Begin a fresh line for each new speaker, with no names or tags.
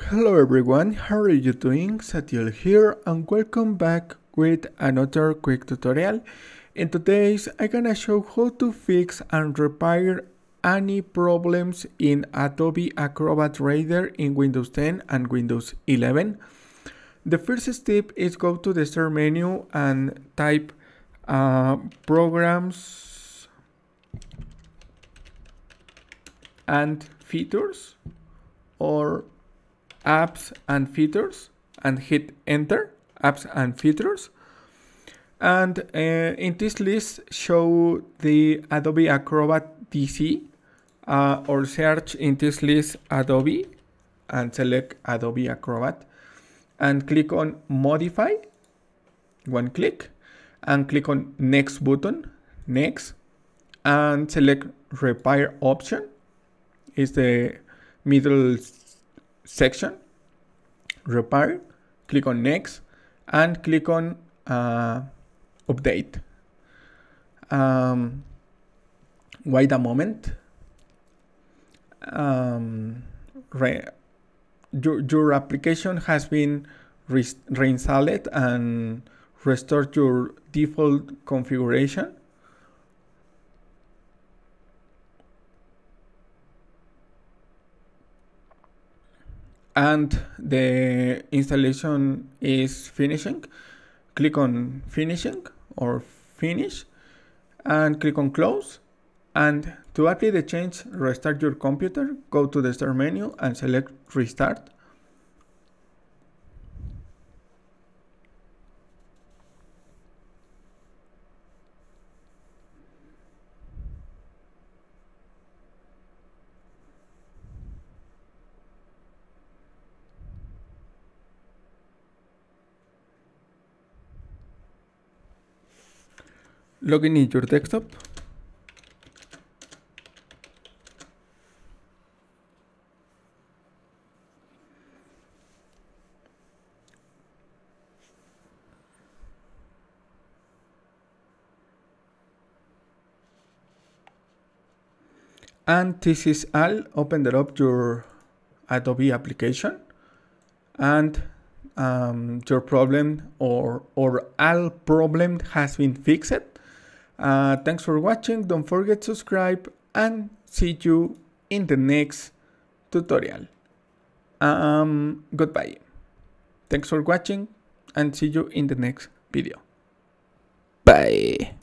Hello everyone, how are you doing? Satiel here and welcome back with another quick tutorial. In today's I'm gonna show how to fix and repair any problems in Adobe Acrobat Reader in Windows 10 and Windows 11. The first step is go to the start menu and type programs and features or apps and features and hit enter. Apps and features, and in this list show the Adobe Acrobat DC or search in this list Adobe and select Adobe Acrobat and click on modify, one click, and click on next button, next, and select repair option is the middle section, repair, click on next and click on update. Wait a moment. Your application has been reinstalled and restore your default configuration. And the installation is finishing. Click on finishing or finish and click on close. And to apply the change, restart your computer, go to the start menu and select restart. Login in your desktop. And this is all. Open up your Adobe application and your problem or all problem has been fixed. Thanks for watching. Don't forget to subscribe and see you in the next tutorial. Goodbye. Thanks for watching and see you in the next video. Bye.